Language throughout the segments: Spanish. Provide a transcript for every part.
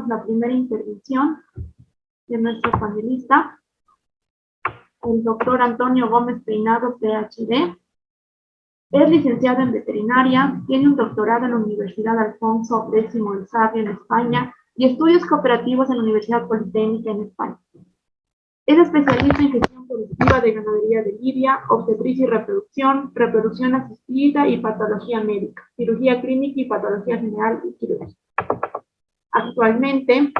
tenemos la primera intervención de nuestro panelista, el doctor Antonio Gómez Peinado, PhD. Es licenciado en veterinaria, tiene un doctorado en la Universidad Alfonso X el Sabio en España y estudios cooperativos en la Universidad Politécnica en España. Es especialista en gestión productiva de ganadería de lidia, obstetricia y reproducción, reproducción asistida y patología médica, cirugía clínica y patología general y quirúrgica. Actualmente,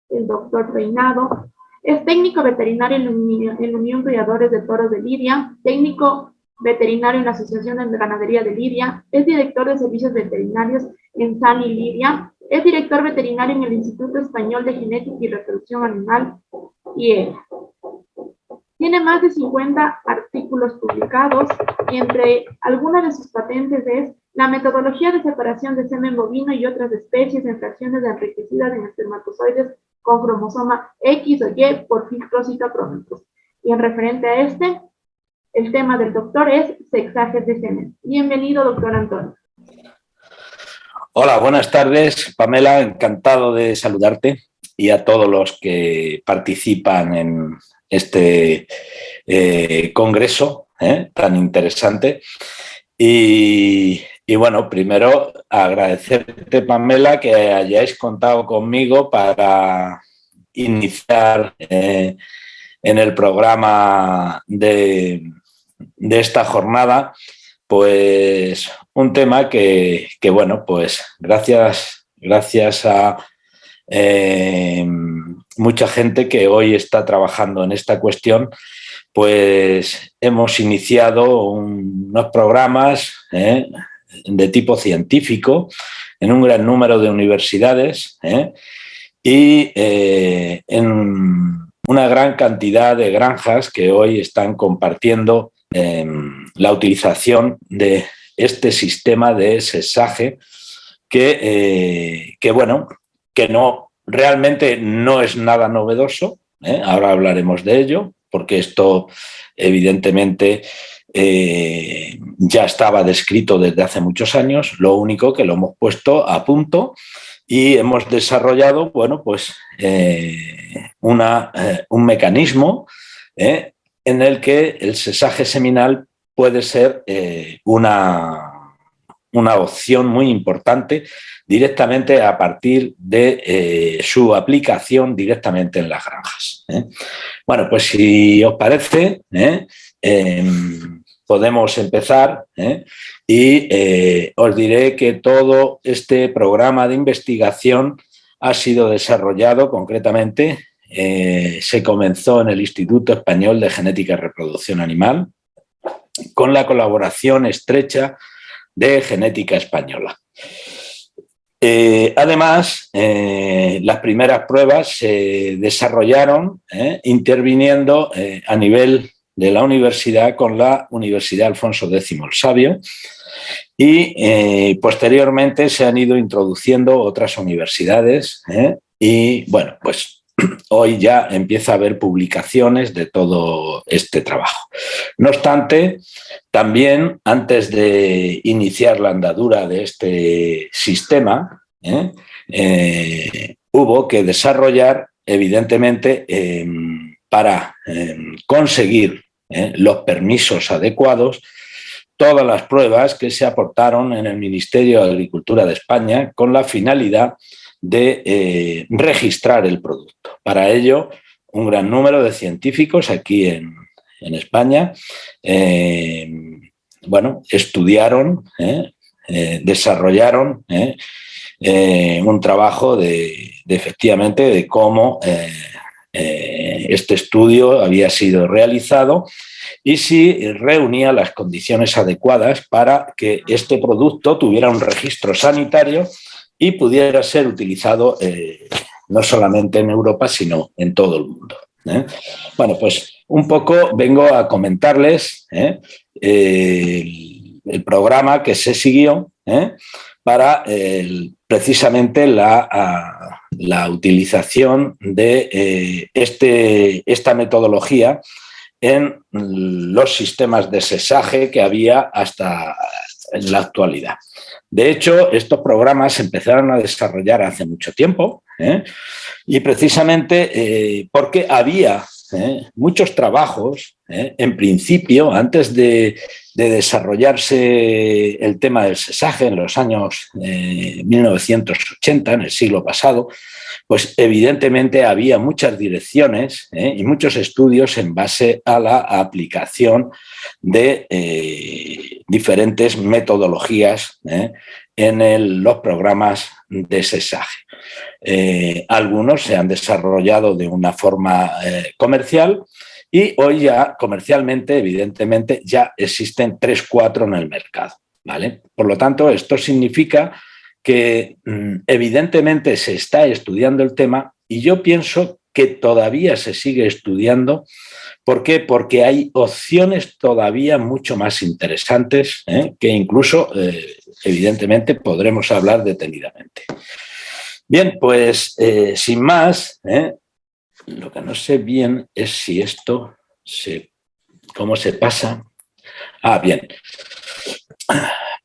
el doctor Peinado es técnico veterinario en la Unión Criadores de Toros de Lidia, técnico veterinario en la Asociación de Ganadería de Lidia, es director de servicios veterinarios en SANI Lidia, es director veterinario en el Instituto Español de Genética y Reproducción Animal, IEGA. Tiene más de 50 artículos publicados y entre algunas de sus patentes es la metodología de separación de semen bovino y otras especies en fracciones enriquecidas en espermatozoides con cromosoma X o Y por filtros citocrómicos. Y en referente a este, el tema del doctor es sexajes de semen. Bienvenido, doctor Antonio. Hola, buenas tardes, Pamela. Encantado de saludarte y a todos los que participan en este congreso tan interesante. Y bueno, primero agradecerte, Pamela, que hayáis contado conmigo para iniciar en el programa de esta jornada, pues un tema que bueno, pues gracias a mucha gente que hoy está trabajando en esta cuestión, pues hemos iniciado unos programas de tipo científico en un gran número de universidades y en una gran cantidad de granjas que hoy están compartiendo la utilización de este sistema de sexaje que bueno, que realmente no es nada novedoso, ahora hablaremos de ello, porque esto evidentemente ya estaba descrito desde hace muchos años, lo único que lo hemos puesto a punto y hemos desarrollado, bueno, pues un mecanismo en el que el sexaje seminal puede ser una opción muy importante directamente a partir de su aplicación directamente en las granjas. Bueno, pues si os parece, podemos empezar y os diré que todo este programa de investigación ha sido desarrollado concretamente, se comenzó en el Instituto Español de Genética y Reproducción Animal con la colaboración estrecha de Genética Española. Además, las primeras pruebas se desarrollaron interviniendo a nivel de la universidad con la Universidad Alfonso X el Sabio y posteriormente se han ido introduciendo otras universidades y bueno, pues hoy ya empieza a haber publicaciones de todo este trabajo. No obstante, también antes de iniciar la andadura de este sistema, hubo que desarrollar, evidentemente, para conseguir los permisos adecuados, todas las pruebas que se aportaron en el Ministerio de Agricultura de España con la finalidad de registrar el producto. Para ello, un gran número de científicos aquí en España bueno, estudiaron, desarrollaron un trabajo efectivamente de cómo este estudio había sido realizado y si reunía las condiciones adecuadas para que este producto tuviera un registro sanitario y pudiera ser utilizado no solamente en Europa, sino en todo el mundo. Bueno, pues un poco vengo a comentarles el programa que se siguió para precisamente la utilización de esta metodología en los sistemas de sexaje que había hasta en la actualidad. De hecho, estos programas se empezaron a desarrollar hace mucho tiempo, Y precisamente porque había muchos trabajos, en principio, antes de desarrollarse el tema del sesaje en los años 1980, en el siglo pasado, pues evidentemente había muchas direcciones y muchos estudios en base a la aplicación de diferentes metodologías en los programas de sesaje. Algunos se han desarrollado de una forma comercial y hoy ya comercialmente, evidentemente, ya existen 3 o 4 en el mercado, ¿vale? Por lo tanto, esto significa que evidentemente se está estudiando el tema y yo pienso que todavía se sigue estudiando. ¿Por qué? Porque hay opciones todavía mucho más interesantes que incluso, evidentemente, podremos hablar detenidamente. Bien, pues sin más, lo que no sé bien es si esto, cómo se pasa. Ah, bien.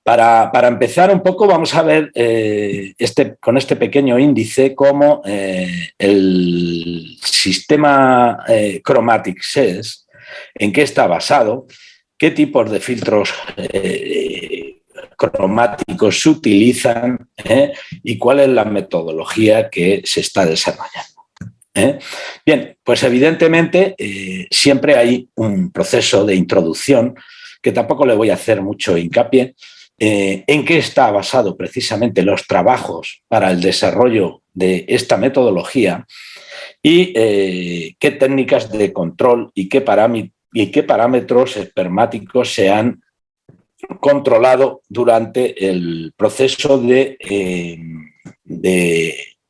Para empezar un poco vamos a ver con este pequeño índice cómo el sistema Chromatic SES, en qué está basado, qué tipos de filtros cromáticos se utilizan y cuál es la metodología que se está desarrollando. Bien, pues evidentemente siempre hay un proceso de introducción que tampoco le voy a hacer mucho hincapié, en qué está basado precisamente los trabajos para el desarrollo de esta metodología y qué técnicas de control y qué parámetros espermáticos se han controlado durante el proceso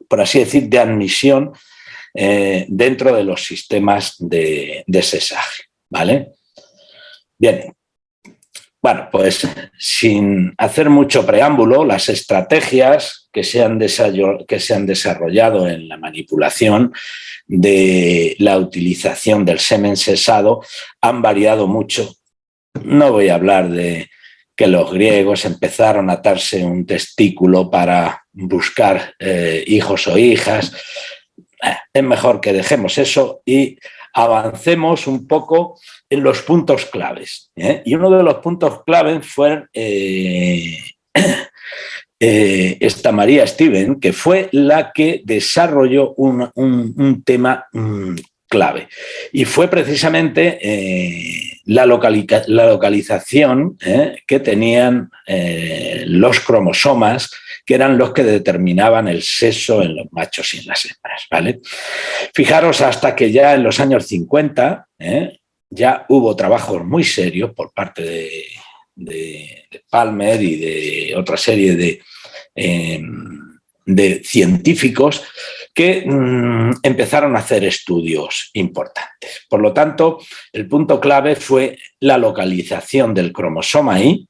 por así decir, de admisión dentro de los sistemas de sesaje, ¿vale? Bien. Bueno, pues sin hacer mucho preámbulo, las estrategias que se han desarrollado en la manipulación de la utilización del semen sesado han variado mucho. No voy a hablar de que los griegos empezaron a atarse un testículo para buscar hijos o hijas. Es mejor que dejemos eso y avancemos un poco en los puntos claves. Y uno de los puntos claves fue esta María Stevens, que fue la que desarrolló un tema clave. Y fue precisamente la localización que tenían los cromosomas, que eran los que determinaban el sexo en los machos y en las hembras, ¿vale? Fijaros, hasta que ya en los años 50 ya hubo trabajos muy serios por parte de Palmer y de otra serie de científicos que empezaron a hacer estudios importantes. Por lo tanto, el punto clave fue la localización del cromosoma Y,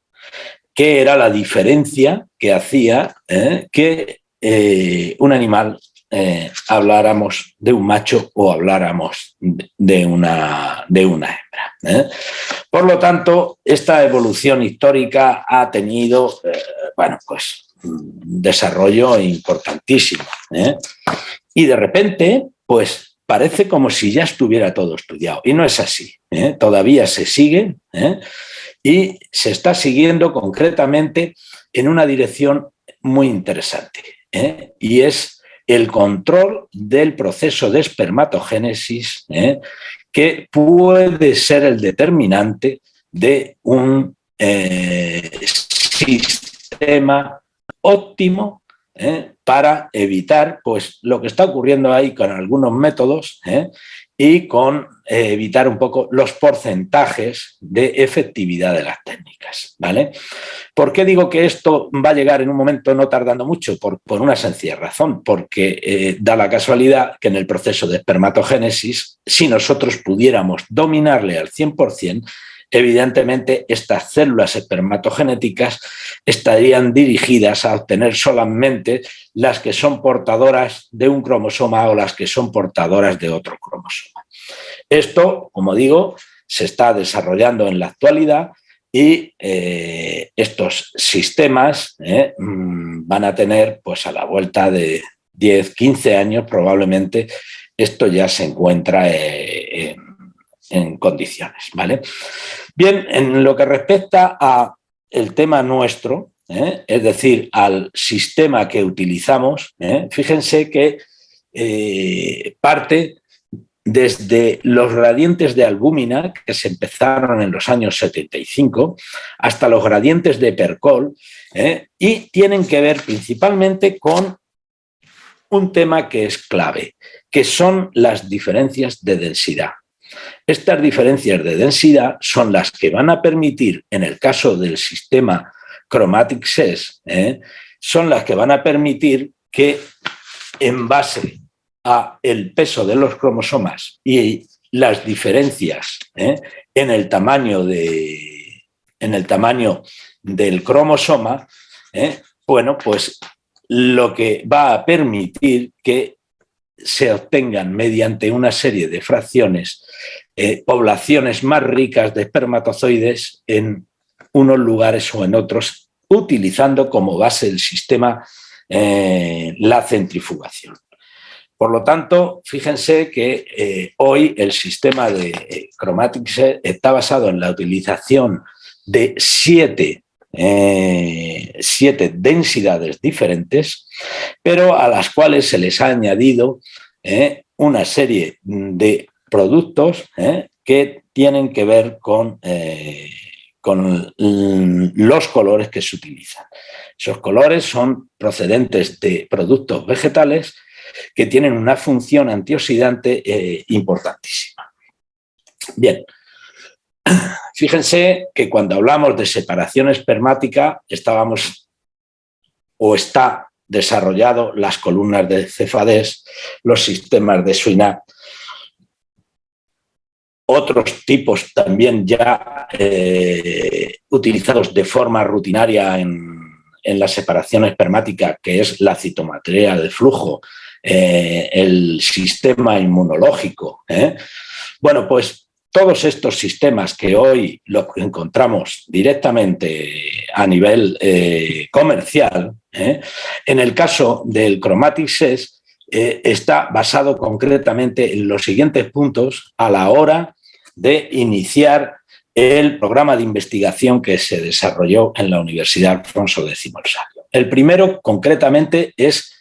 que era la diferencia que hacía que un animal habláramos de un macho o habláramos de una hembra. Por lo tanto, esta evolución histórica ha tenido, bueno, pues un desarrollo importantísimo. Y de repente, pues parece como si ya estuviera todo estudiado. Y no es así. Todavía se sigue y se está siguiendo concretamente en una dirección muy interesante. Y es el control del proceso de espermatogénesis, que puede ser el determinante de un sistema óptimo para evitar pues, lo que está ocurriendo ahí con algunos métodos y con evitar un poco los porcentajes de efectividad de las técnicas, ¿vale? ¿Por qué digo que esto va a llegar en un momento no tardando mucho? Por una sencilla razón, porque da la casualidad que en el proceso de espermatogénesis, si nosotros pudiéramos dominarle al 100%, evidentemente estas células espermatogenéticas estarían dirigidas a obtener solamente las que son portadoras de un cromosoma o las que son portadoras de otro cromosoma. Esto, como digo, se está desarrollando en la actualidad y estos sistemas van a tener pues, a la vuelta de 10, 15 años probablemente esto ya se encuentra en condiciones, ¿vale? Bien, en lo que respecta al tema nuestro, es decir, al sistema que utilizamos, fíjense que parte desde los gradientes de albúmina, que se empezaron en los años 75, hasta los gradientes de Percol, y tienen que ver principalmente con un tema que es clave, que son las diferencias de densidad. Estas diferencias de densidad son las que van a permitir, en el caso del sistema Chromatic SES, son las que van a permitir que, en base a el peso de los cromosomas y las diferencias en el tamaño del cromosoma, bueno, pues lo que va a permitir que se obtengan mediante una serie de fracciones poblaciones más ricas de espermatozoides en unos lugares o en otros, utilizando como base el sistema la centrifugación. Por lo tanto, fíjense que hoy el sistema de Chromatic SES está basado en la utilización de 7 densidades diferentes, pero a las cuales se les ha añadido una serie de productos que tienen que ver con los colores que se utilizan. Esos colores son procedentes de productos vegetales que tienen una función antioxidante importantísima. Bien, fíjense que cuando hablamos de separación espermática está desarrollado las columnas de Cefadés, los sistemas de Swinart, otros tipos también ya utilizados de forma rutinaria en la separación espermática, que es la citometría de flujo, el sistema inmunológico. Bueno, pues todos estos sistemas que hoy los encontramos directamente a nivel comercial, en el caso del Chromatic SES, está basado concretamente en los siguientes puntos a la hora de iniciar el programa de investigación que se desarrolló en la Universidad Alfonso X el Sabio. El primero, concretamente, es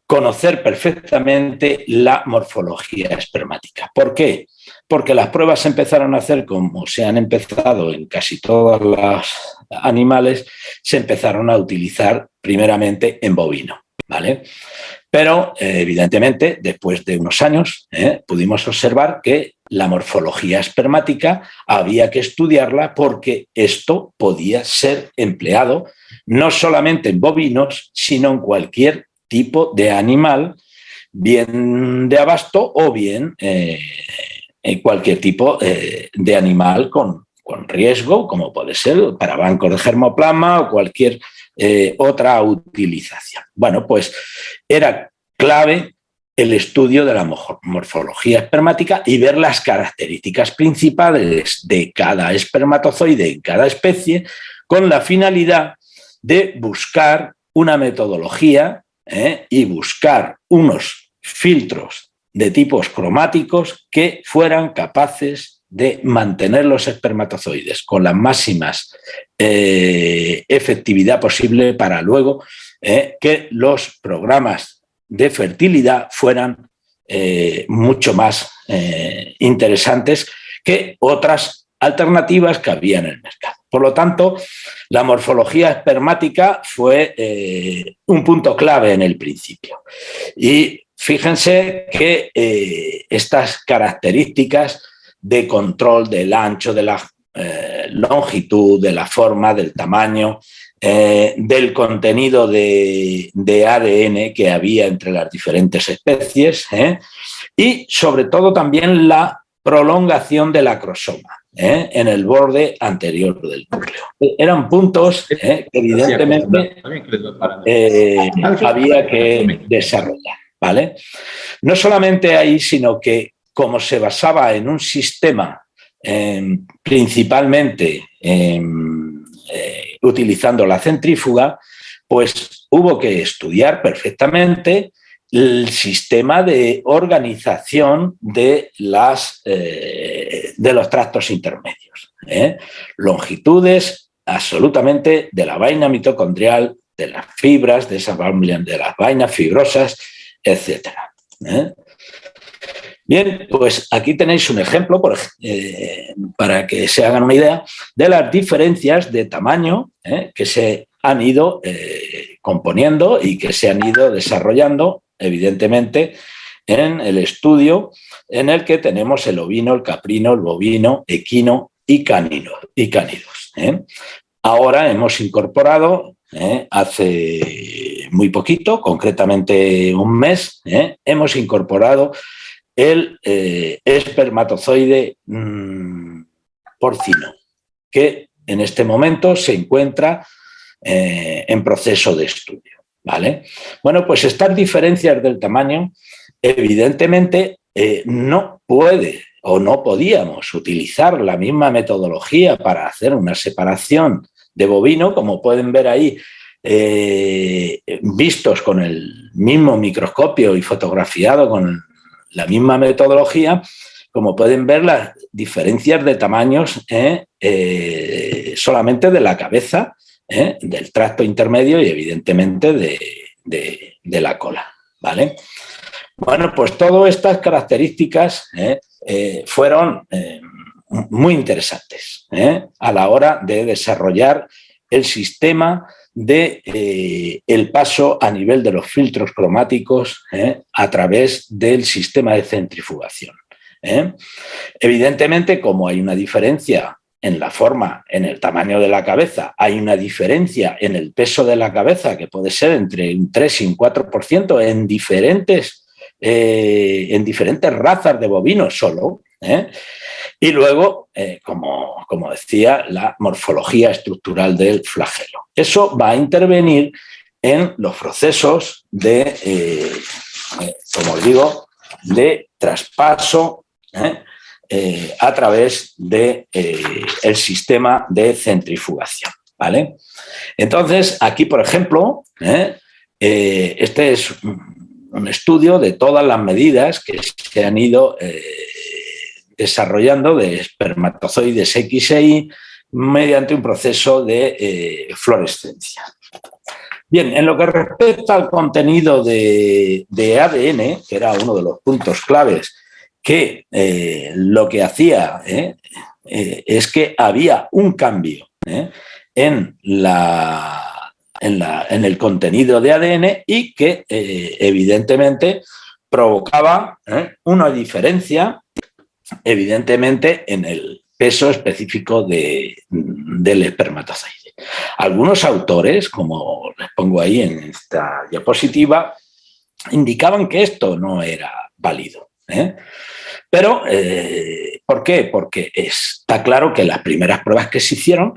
conocer perfectamente la morfología espermática. ¿Por qué? Porque las pruebas se empezaron a hacer, como se han empezado en casi todos los animales, se empezaron a utilizar primeramente en bovino, ¿vale? Pero, evidentemente, después de unos años, pudimos observar que la morfología espermática había que estudiarla porque esto podía ser empleado no solamente en bovinos, sino en cualquier tipo de animal, bien de abasto o bien en cualquier tipo de animal con riesgo, como puede ser para bancos de germoplasma o cualquier otra utilización. Bueno, pues era clave el estudio de la morfología espermática y ver las características principales de cada espermatozoide en cada especie, con la finalidad de buscar una metodología y buscar unos filtros de tipos cromáticos que fueran capaces de mantener los espermatozoides con la máxima efectividad posible para luego que los programas de fertilidad fueran mucho más interesantes que otras alternativas que había en el mercado. Por lo tanto, la morfología espermática fue un punto clave en el principio. Y fíjense que estas características de control del ancho, de la longitud, de la forma, del tamaño, del contenido de ADN que había entre las diferentes especies y sobre todo también la prolongación del acrosoma en el borde anterior del núcleo. Eran puntos que evidentemente había que desarrollar, ¿vale? No solamente ahí, sino que como se basaba en un sistema principalmente utilizando la centrífuga, pues hubo que estudiar perfectamente el sistema de organización de los tractos intermedios. Longitudes absolutamente de la vaina mitocondrial, de las fibras, de las vainas fibrosas, etc. Bien, pues aquí tenéis un ejemplo para que se hagan una idea de las diferencias de tamaño que se han ido componiendo y que se han ido desarrollando, evidentemente, en el estudio en el que tenemos el ovino, el caprino, el bovino, equino y cánidos. Ahora hemos incorporado, hace muy poquito, concretamente un mes, hemos incorporado el espermatozoide porcino, que en este momento se encuentra en proceso de estudio, ¿vale? Bueno, pues estas diferencias del tamaño, evidentemente, no puede o no podíamos utilizar la misma metodología para hacer una separación de bovino, como pueden ver ahí, vistos con el mismo microscopio y fotografiado con la misma metodología. Como pueden ver, las diferencias de tamaños solamente de la cabeza, del tracto intermedio y evidentemente de la cola, ¿vale? Bueno, pues todas estas características fueron muy interesantes a la hora de desarrollar el sistema de el paso a nivel de los filtros cromáticos a través del sistema de centrifugación. Evidentemente, como hay una diferencia en la forma, en el tamaño de la cabeza, hay una diferencia en el peso de la cabeza que puede ser entre un 3 y un 4% en diferentes razas de bovinos solo. Y luego, como decía, la morfología estructural del flagelo. Eso va a intervenir en los procesos de, como os digo, de traspaso a través del sistema de centrifugación, ¿vale? Entonces, aquí, por ejemplo, este es un estudio de todas las medidas que se han ido desarrollando de espermatozoides X e Y mediante un proceso de fluorescencia. Bien, en lo que respecta al contenido de ADN, que era uno de los puntos claves, que lo que hacía es que había un cambio en el contenido de ADN y que evidentemente provocaba una diferencia evidentemente en el peso específico del espermatozoide. Algunos autores, como les pongo ahí en esta diapositiva, indicaban que esto no era válido. Pero, ¿por qué? Porque está claro que las primeras pruebas que se hicieron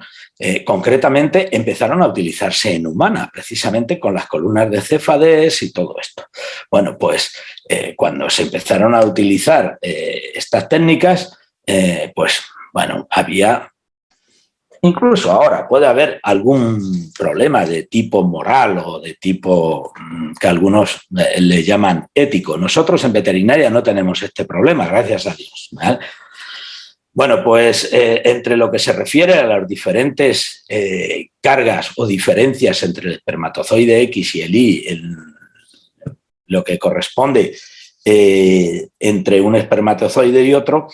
concretamente empezaron a utilizarse en humanas, precisamente con las columnas de Cefadés y todo esto. Bueno, pues cuando se empezaron a utilizar estas técnicas, pues bueno, había, incluso ahora puede haber algún problema de tipo moral o de tipo que algunos le llaman ético. Nosotros en veterinaria no tenemos este problema, gracias a Dios, ¿vale? Bueno, pues entre lo que se refiere a las diferentes cargas o diferencias entre el espermatozoide X y el Y, lo que corresponde entre un espermatozoide y otro,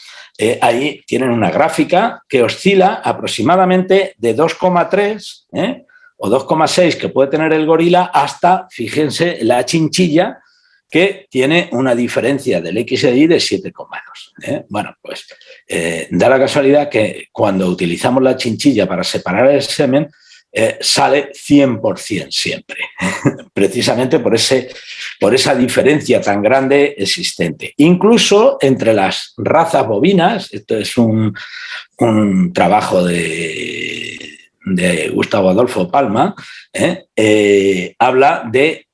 ahí tienen una gráfica que oscila aproximadamente de 2,3 o 2,6 que puede tener el gorila hasta, fíjense, la chinchilla, que tiene una diferencia del XI de 7,2. Bueno, pues da la casualidad que cuando utilizamos la chinchilla para separar el semen, sale 100% siempre, precisamente por esa diferencia tan grande existente. Incluso entre las razas bovinas, esto es un trabajo de Gustavo Adolfo Palma, habla de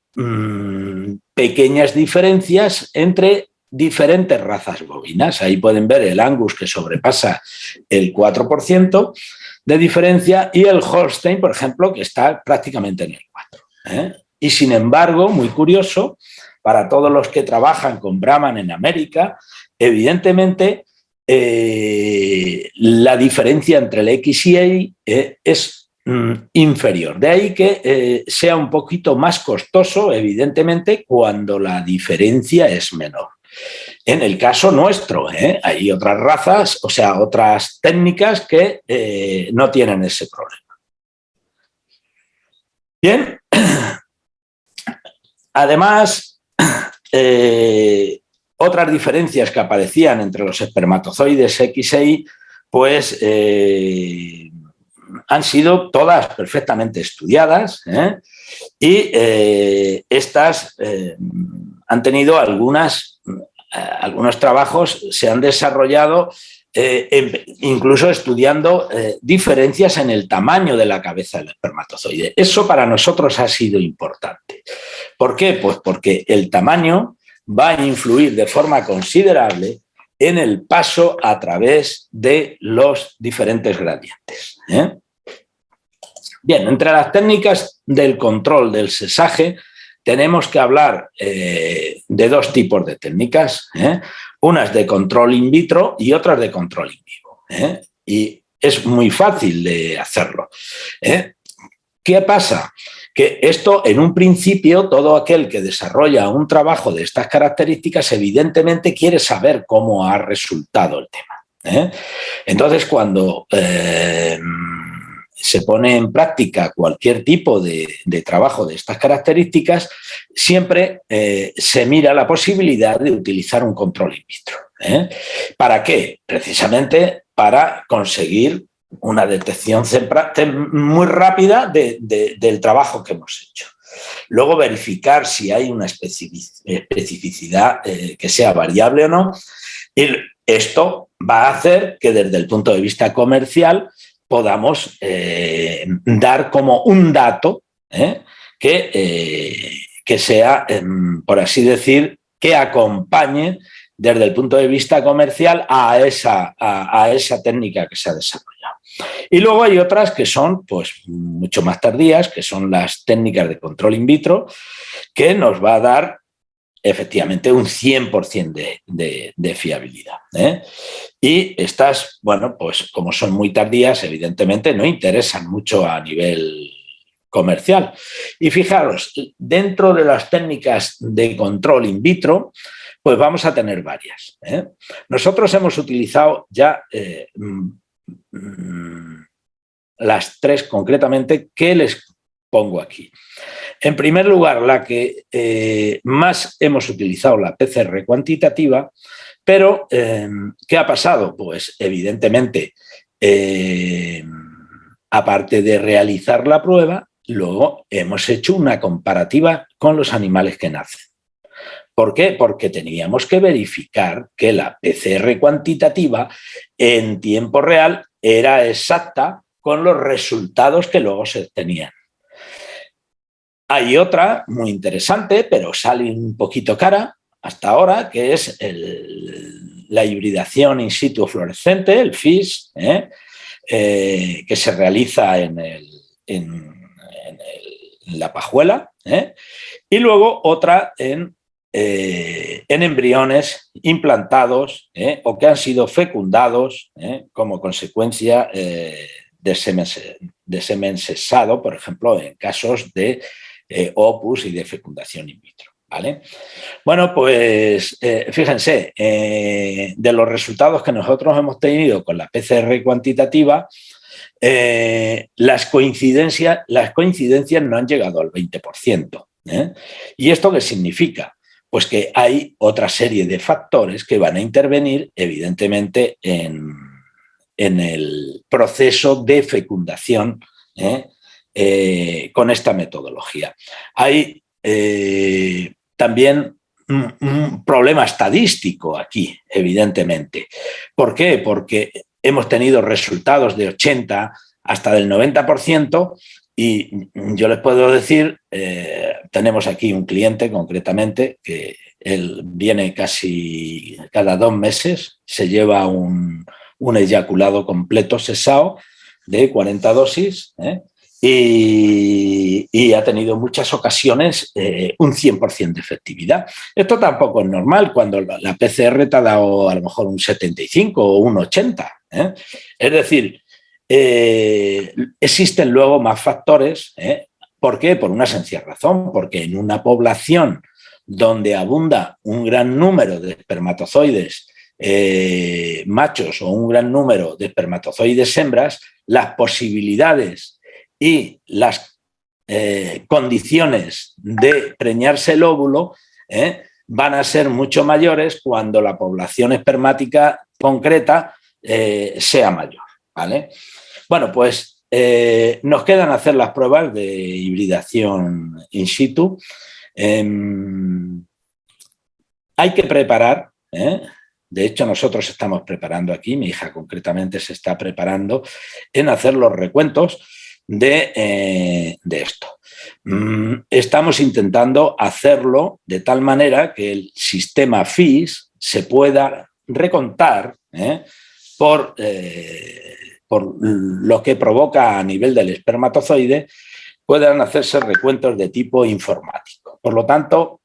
pequeñas diferencias entre diferentes razas bovinas. Ahí pueden ver el Angus, que sobrepasa el 4% de diferencia, y el Holstein, por ejemplo, que está prácticamente en el 4%. Y sin embargo, muy curioso, para todos los que trabajan con Brahman en América, evidentemente la diferencia entre el X y Y es inferior. De ahí que sea un poquito más costoso, evidentemente, cuando la diferencia es menor. En el caso nuestro, hay otras razas, o sea, otras técnicas que no tienen ese problema. Bien, además, otras diferencias que aparecían entre los espermatozoides X e Y, pues han sido todas perfectamente estudiadas, y estas han tenido algunos trabajos, se han desarrollado incluso estudiando diferencias en el tamaño de la cabeza del espermatozoide. Eso para nosotros ha sido importante. ¿Por qué? Pues porque el tamaño va a influir de forma considerable en el paso a través de los diferentes gradientes. Bien, entre las técnicas del control del sesaje tenemos que hablar de dos tipos de técnicas, unas de control in vitro y otras de control in vivo. Y es muy fácil de hacerlo. ¿Qué pasa? Que esto, en un principio, todo aquel que desarrolla un trabajo de estas características, evidentemente quiere saber cómo ha resultado el tema. Entonces, cuando se pone en práctica cualquier tipo de trabajo de estas características, siempre se mira la posibilidad de utilizar un control in vitro. ¿Para qué? Precisamente para conseguir una detección muy rápida del trabajo que hemos hecho. Luego verificar si hay una especificidad que sea variable o no. Y esto va a hacer que desde el punto de vista comercial podamos dar como un dato que sea, por así decir, que acompañe desde el punto de vista comercial a esa técnica que se ha desarrollado. Y luego hay otras que son pues, mucho más tardías, que son las técnicas de control in vitro, que nos va a dar efectivamente un 100% de fiabilidad. Y estas, bueno, pues como son muy tardías, evidentemente no interesan mucho a nivel comercial. Y fijaros, dentro de las técnicas de control in vitro, pues vamos a tener varias. Nosotros hemos utilizado ya las tres concretamente que les pongo aquí. En primer lugar, la que más hemos utilizado, la PCR cuantitativa, pero ¿qué ha pasado? Pues evidentemente, aparte de realizar la prueba, luego hemos hecho una comparativa con los animales que nacen. ¿Por qué? Porque teníamos que verificar que la PCR cuantitativa en tiempo real era exacta con los resultados que luego se tenían. Hay otra muy interesante, pero sale un poquito cara hasta ahora, que es la hibridación in situ fluorescente, el FISH, que se realiza en la pajuela, y luego otra en embriones implantados o que han sido fecundados como consecuencia de semen cesado, por ejemplo, en casos de opus y de fecundación in vitro. ¿Vale? Bueno, pues fíjense, de los resultados que nosotros hemos tenido con la PCR cuantitativa, las coincidencias no han llegado al 20%. ¿Y esto qué significa? Pues que hay otra serie de factores que van a intervenir, evidentemente, en el proceso de fecundación con esta metodología. Hay también un problema estadístico aquí, evidentemente. ¿Por qué? Porque hemos tenido resultados de 80 hasta del 90%, y yo les puedo decir, tenemos aquí un cliente concretamente que él viene casi cada 2 meses, se lleva un eyaculado completo sesao de 40 dosis, y ha tenido muchas ocasiones un 100% de efectividad. Esto tampoco es normal cuando la PCR te ha dado a lo mejor un 75 o un 80. Es decir, existen luego más factores. ¿Por qué? Por una sencilla razón, porque en una población donde abunda un gran número de espermatozoides machos o un gran número de espermatozoides hembras, las posibilidades y las condiciones de preñarse el óvulo van a ser mucho mayores cuando la población espermática concreta sea mayor, ¿vale? Bueno, pues nos quedan hacer las pruebas de hibridación in situ. Hay que preparar, de hecho nosotros estamos preparando aquí, mi hija concretamente se está preparando en hacer los recuentos de esto. Estamos intentando hacerlo de tal manera que el sistema FIS se pueda recontar por lo que provoca a nivel del espermatozoide, puedan hacerse recuentos de tipo informático. Por lo tanto,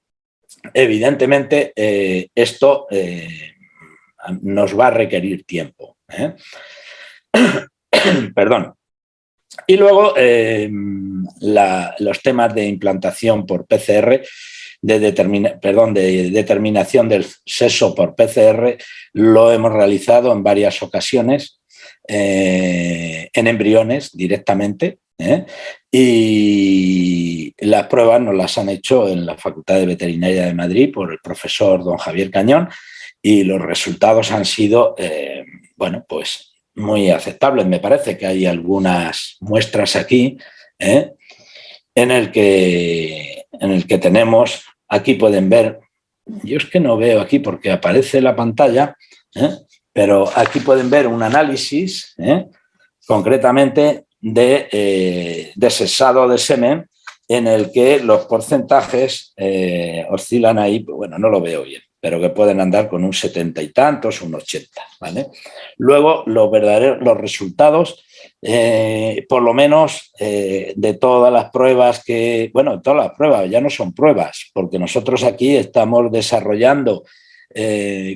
evidentemente, esto nos va a requerir tiempo. Perdón. Y luego los temas de implantación por PCR, de determinación del sexo por PCR, lo hemos realizado en varias ocasiones en embriones directamente. Y las pruebas nos las han hecho en la Facultad de Veterinaria de Madrid por el profesor don Javier Cañón y los resultados han sido, bueno, pues muy aceptables. Me parece que hay algunas muestras aquí en el que tenemos, aquí pueden ver, yo es que no veo aquí porque aparece la pantalla, pero aquí pueden ver un análisis concretamente de sexado de semen en el que los porcentajes oscilan ahí, bueno, no lo veo bien, pero que pueden andar con un 70 y tantos, un 80, ¿vale? Luego, los resultados, por lo menos de todas las pruebas que, bueno, todas las pruebas ya no son pruebas, porque nosotros aquí estamos desarrollando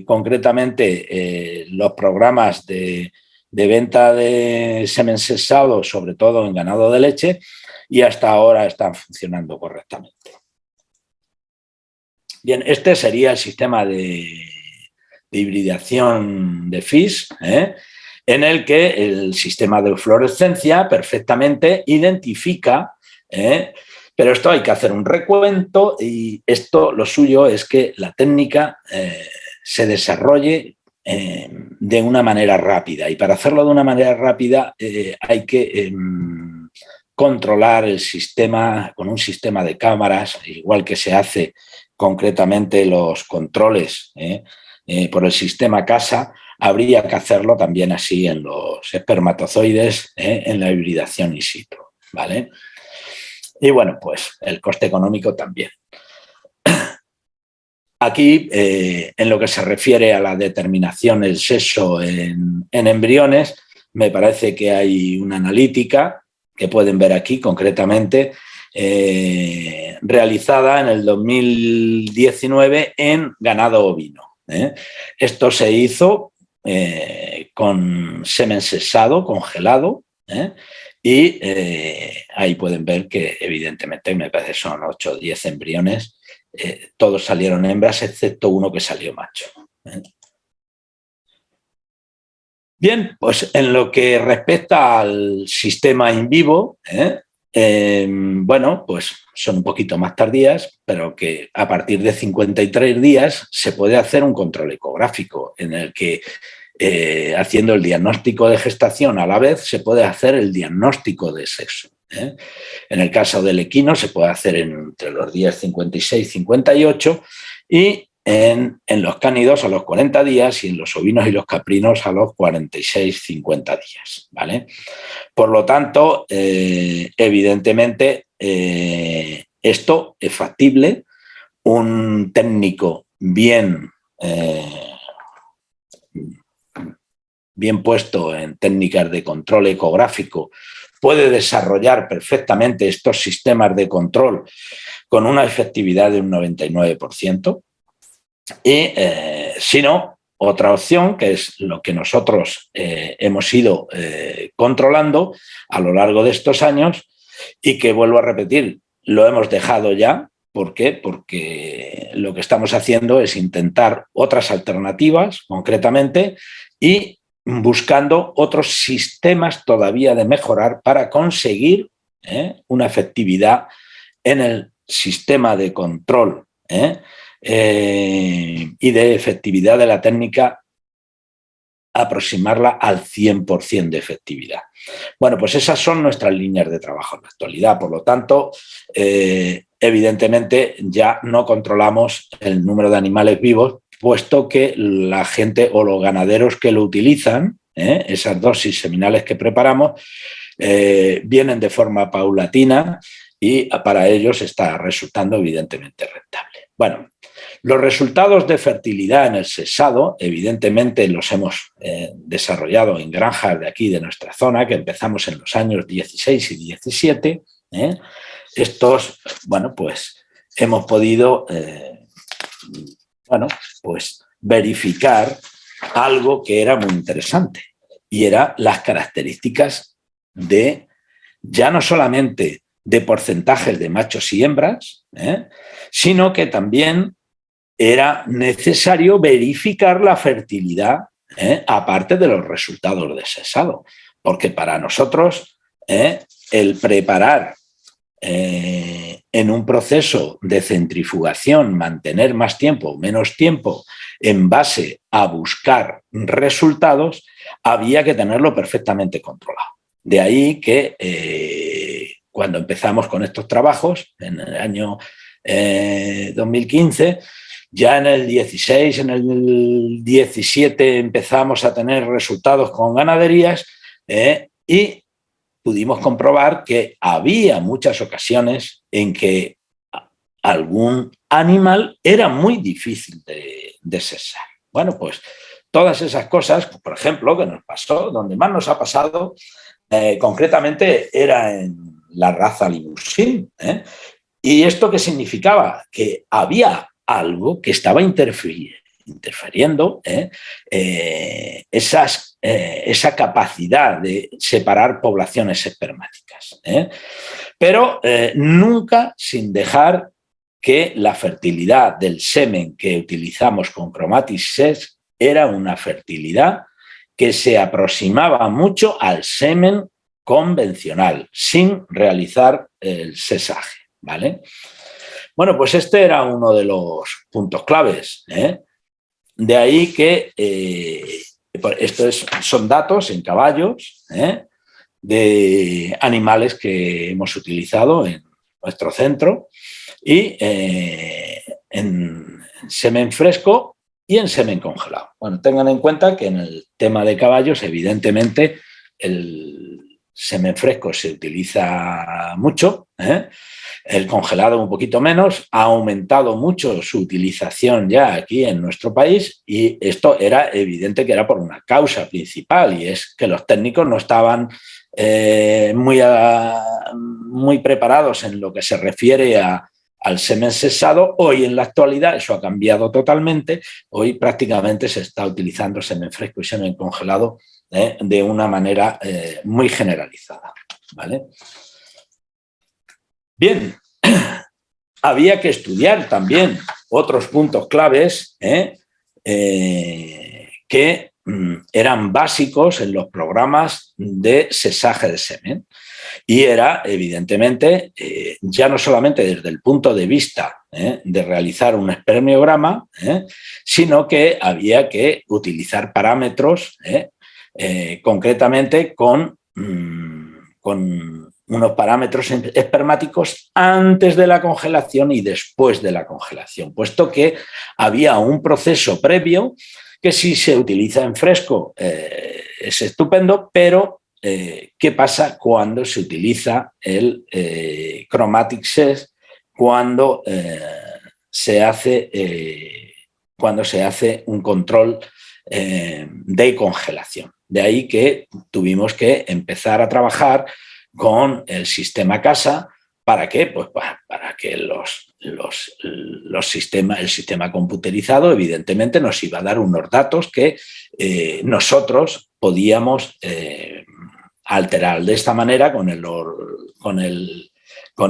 concretamente los programas de venta de semen sexado, sobre todo en ganado de leche, y hasta ahora están funcionando correctamente. Bien, este sería el sistema de hibridación de FIS, en el que el sistema de fluorescencia perfectamente identifica, pero esto hay que hacer un recuento y esto lo suyo es que la técnica se desarrolle de una manera rápida y para hacerlo de una manera rápida hay que controlar el sistema con un sistema de cámaras, igual que se hace concretamente los controles por el sistema CASA, habría que hacerlo también así en los espermatozoides en la hibridación in situ, ¿vale? Y bueno, pues el coste económico también. Aquí, en lo que se refiere a la determinación del sexo en embriones, me parece que hay una analítica que pueden ver aquí concretamente, realizada en el 2019 en ganado ovino. Esto se hizo con semen sexado, congelado, y ahí pueden ver que evidentemente me parece que son 8 o 10 embriones, todos salieron hembras excepto uno que salió macho. Bien, pues en lo que respecta al sistema in vivo, bueno, pues son un poquito más tardías, pero que a partir de 53 días se puede hacer un control ecográfico en el que haciendo el diagnóstico de gestación a la vez se puede hacer el diagnóstico de sexo. En el caso del equino se puede hacer entre los días 56 y 58 y en los cánidos a los 40 días y en los ovinos y los caprinos a los 46-50 días, ¿vale? Por lo tanto, evidentemente, esto es factible. Un técnico bien puesto en técnicas de control ecográfico puede desarrollar perfectamente estos sistemas de control con una efectividad de un 99%. Y si no, otra opción, que es lo que nosotros hemos ido controlando a lo largo de estos años y que, vuelvo a repetir, lo hemos dejado ya. ¿Por qué? Porque lo que estamos haciendo es intentar otras alternativas, concretamente, y buscando otros sistemas todavía de mejorar para conseguir una efectividad en el sistema de control y de efectividad de la técnica, aproximarla al 100% de efectividad. Bueno, pues esas son nuestras líneas de trabajo en la actualidad. Por lo tanto, evidentemente ya no controlamos el número de animales vivos, puesto que la gente o los ganaderos que lo utilizan, esas dosis seminales que preparamos, vienen de forma paulatina y para ellos está resultando evidentemente rentable. Bueno, los resultados de fertilidad en el sesado, evidentemente los hemos desarrollado en granjas de aquí, de nuestra zona, que empezamos en los años 16 y 17. Estos, bueno, pues hemos podido, bueno, pues verificar algo que era muy interesante, y era las características de, ya no solamente de porcentajes de machos y hembras, sino que también era necesario verificar la fertilidad, aparte de los resultados de sesado, porque para nosotros el preparar en un proceso de centrifugación, mantener más tiempo o menos tiempo en base a buscar resultados, había que tenerlo perfectamente controlado. De ahí que cuando empezamos con estos trabajos, en el año 2015, ya en el 16, en el 17 empezamos a tener resultados con ganaderías y pudimos comprobar que había muchas ocasiones en que algún animal era muy difícil de sesar. Bueno, pues todas esas cosas, por ejemplo, que nos pasó, donde más nos ha pasado, concretamente era en la raza Limousin. ¿Y esto qué significaba? Que había algo que estaba interfiriendo esa capacidad de separar poblaciones espermáticas. Pero nunca sin dejar que la fertilidad del semen que utilizamos con Chromatix Sess era una fertilidad que se aproximaba mucho al semen convencional, sin realizar el sesaje, ¿vale? Bueno, pues este era uno de los puntos claves. De ahí que estos son datos en caballos de animales que hemos utilizado en nuestro centro y en semen fresco y en semen congelado. Bueno, tengan en cuenta que en el tema de caballos, evidentemente, el semen fresco se utiliza mucho, el congelado un poquito menos. Ha aumentado mucho su utilización ya aquí en nuestro país, y esto era evidente que era por una causa principal, y es que los técnicos no estaban muy preparados en lo que se refiere al semen sesado. Hoy en la actualidad eso ha cambiado totalmente. Hoy prácticamente se está utilizando semen fresco y semen congelado de una manera muy generalizada, ¿vale? Bien, había que estudiar también otros puntos claves que eran básicos en los programas de sesaje de semen. Y era, evidentemente, ya no solamente desde el punto de vista de realizar un espermiograma, sino que había que utilizar parámetros, concretamente con unos parámetros espermáticos antes de la congelación y después de la congelación, puesto que había un proceso previo que, si se utiliza en fresco, es estupendo, pero ¿qué pasa cuando se utiliza el Chromatix Sess cuando se hace un control de congelación? De ahí que tuvimos que empezar a trabajar con el sistema casa. ¿Para qué? Pues para que el sistema computerizado evidentemente nos iba a dar unos datos que nosotros podíamos alterar. De esta manera, con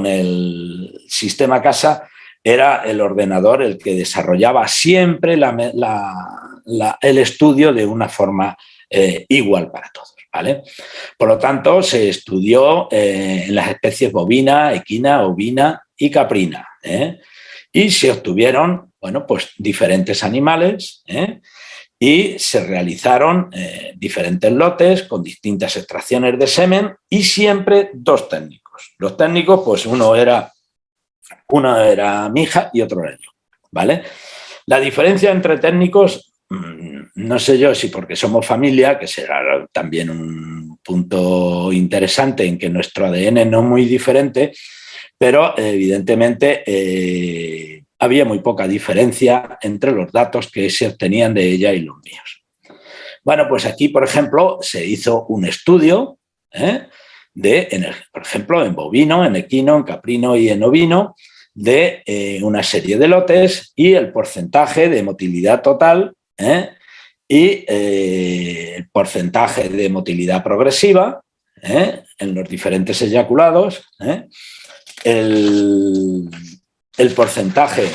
el sistema casa, era el ordenador el que desarrollaba siempre el estudio de una forma igual para todos, ¿vale? Por lo tanto, se estudió en las especies bovina, equina, ovina y caprina, y se obtuvieron, bueno, pues diferentes animales, y se realizaron diferentes lotes con distintas extracciones de semen y siempre dos técnicos. Los técnicos, pues uno era mi hija y otro era yo, ¿vale? La diferencia entre técnicos, no sé yo si porque somos familia, que será también un punto interesante en que nuestro ADN no es muy diferente, pero evidentemente había muy poca diferencia entre los datos que se obtenían de ella y los míos. Bueno, pues aquí, por ejemplo, se hizo un estudio por ejemplo, en bovino, en equino, en caprino y en ovino, de una serie de lotes y el porcentaje de motilidad total y el porcentaje de motilidad progresiva en los diferentes eyaculados, el porcentaje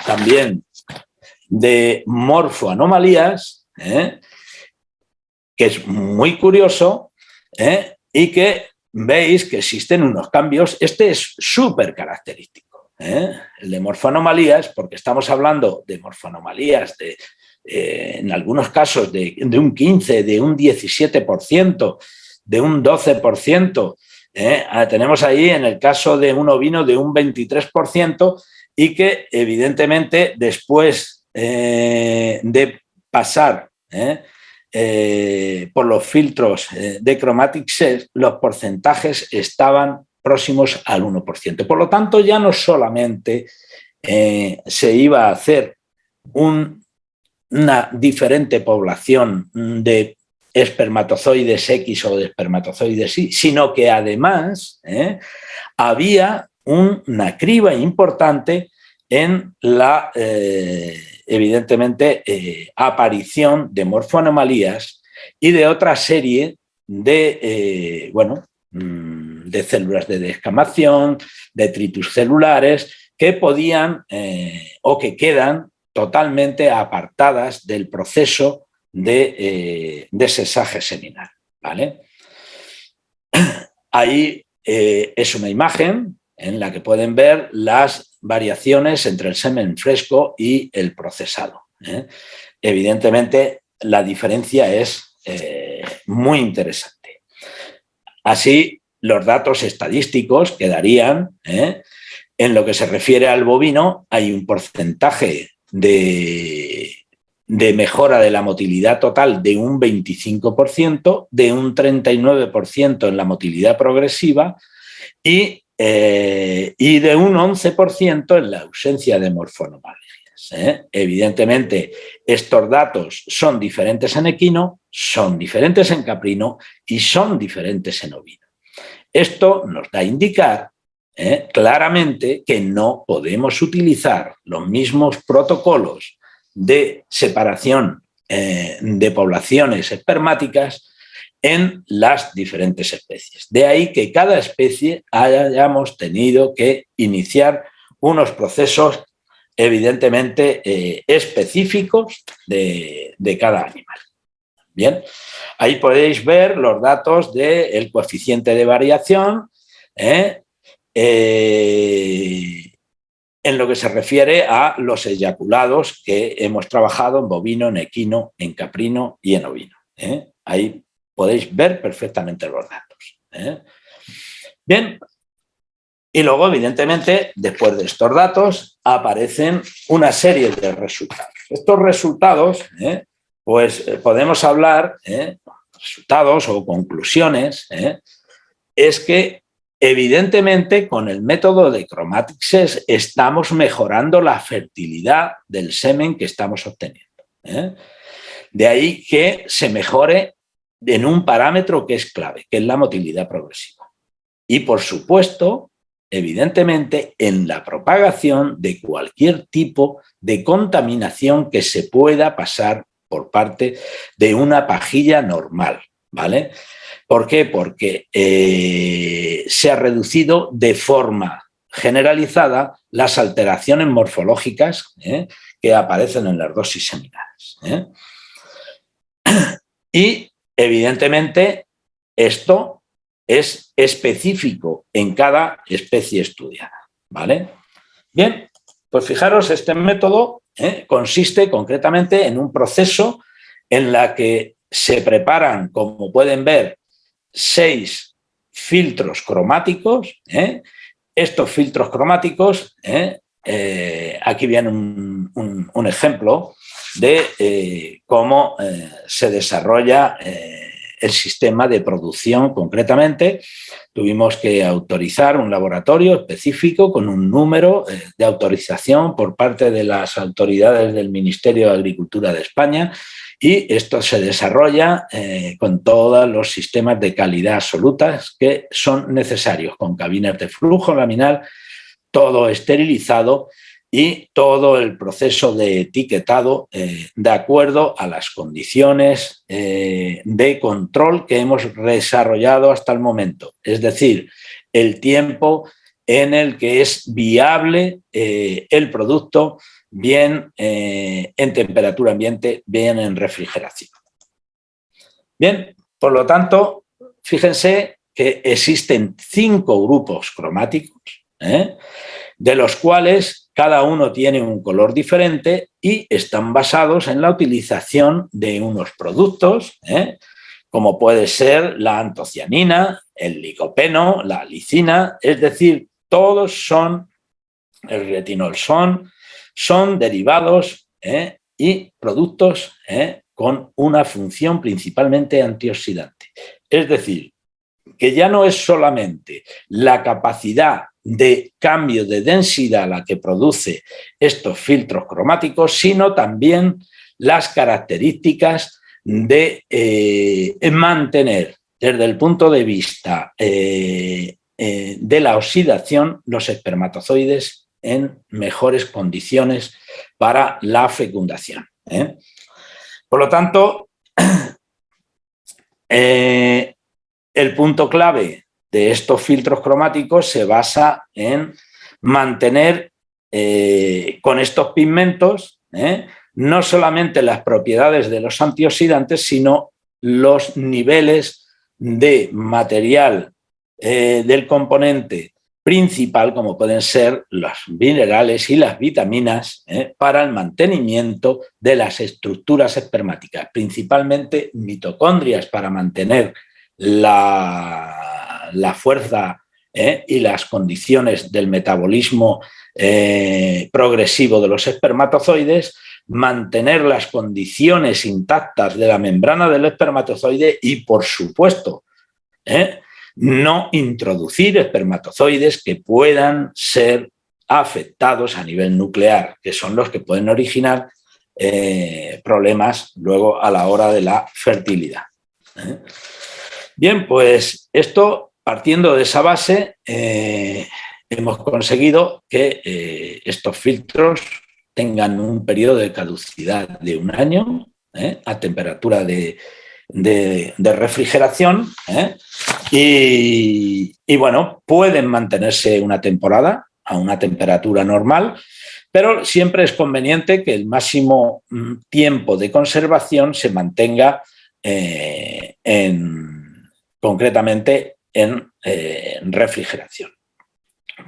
también de morfoanomalías, que es muy curioso, y que veis que existen unos cambios. Este es súper característico, el de morfoanomalías, porque estamos hablando de morfoanomalías en algunos casos de un 15%, de un 17%, de un 12%. Tenemos ahí en el caso de un ovino de un 23%, y que evidentemente después de pasar por los filtros de Chromatic Set, los porcentajes estaban próximos al 1%. Por lo tanto, ya no solamente se iba a hacer una diferente población de espermatozoides X o de espermatozoides Y, sino que además había una criba importante en la, evidentemente, aparición de morfoanomalías y de otra serie de, de células de descamación, detritus celulares, que podían o que quedan totalmente apartadas del proceso de sesaje seminal, ¿vale? Ahí es una imagen en la que pueden ver las variaciones entre el semen fresco y el procesado. Evidentemente, la diferencia es muy interesante. Así, los datos estadísticos quedarían, en lo que se refiere al bovino, hay un porcentaje de mejora de la motilidad total de un 25%, de un 39% en la motilidad progresiva y de un 11% en la ausencia de morfoanomalías. Evidentemente, estos datos son diferentes en equino, son diferentes en caprino y son diferentes en ovino. Esto nos da a indicar claramente que no podemos utilizar los mismos protocolos de separación de poblaciones espermáticas en las diferentes especies. De ahí que cada especie hayamos tenido que iniciar unos procesos evidentemente específicos de cada animal. Bien, ahí podéis ver los datos del coeficiente de variación en lo que se refiere a los eyaculados que hemos trabajado en bovino, en equino, en caprino y en ovino. Ahí podéis ver perfectamente los datos. Bien, y luego, evidentemente, después de estos datos, aparecen una serie de resultados. Estos resultados, pues podemos hablar, resultados o conclusiones, es que evidentemente con el método de Chromatic Set estamos mejorando la fertilidad del semen que estamos obteniendo. De ahí que se mejore en un parámetro que es clave, que es la motilidad progresiva. y, por supuesto, evidentemente, en la propagación de cualquier tipo de contaminación que se pueda pasar por parte de una pajilla normal, ¿vale? ¿Por qué? Porque se ha reducido de forma generalizada las alteraciones morfológicas que aparecen en las dosis seminales. Y, evidentemente, esto es específico en cada especie estudiada, ¿vale? Bien, pues fijaros, este método consiste concretamente en un proceso en la que se preparan, como pueden ver, 6 filtros cromáticos. Estos filtros cromáticos, aquí viene un ejemplo de cómo se desarrolla el sistema de producción concretamente. Tuvimos que autorizar un laboratorio específico con un número de autorización por parte de las autoridades del Ministerio de Agricultura de España, y esto se desarrolla con todos los sistemas de calidad absolutas que son necesarios, con cabinas de flujo laminal, todo esterilizado y todo el proceso de etiquetado de acuerdo a las condiciones de control que hemos desarrollado hasta el momento. Es decir, el tiempo en el que es viable el producto, bien en temperatura ambiente, bien en refrigeración. Bien, por lo tanto, fíjense que existen 5 grupos cromáticos, de los cuales cada uno tiene un color diferente y están basados en la utilización de unos productos, como puede ser la antocianina, el licopeno, la alicina, es decir, todos son, el retinol son derivados y productos con una función principalmente antioxidante. Es decir, que ya no es solamente la capacidad de cambio de densidad la que produce estos filtros cromáticos, sino también las características de mantener desde el punto de vista de la oxidación los espermatozoides en mejores condiciones para la fecundación. Por lo tanto, el punto clave de estos filtros cromáticos se basa en mantener con estos pigmentos no solamente las propiedades de los antioxidantes, sino los niveles de material del componente principal, como pueden ser los minerales y las vitaminas, para el mantenimiento de las estructuras espermáticas, principalmente mitocondrias para mantener la fuerza y las condiciones del metabolismo progresivo de los espermatozoides, mantener las condiciones intactas de la membrana del espermatozoide y, por supuesto, no introducir espermatozoides que puedan ser afectados a nivel nuclear, que son los que pueden originar problemas luego a la hora de la fertilidad. Bien, pues esto, partiendo de esa base, hemos conseguido que estos filtros tengan un periodo de caducidad de 1 año a temperatura de refrigeración y bueno, pueden mantenerse una temporada a una temperatura normal, pero siempre es conveniente que el máximo tiempo de conservación se mantenga concretamente en refrigeración.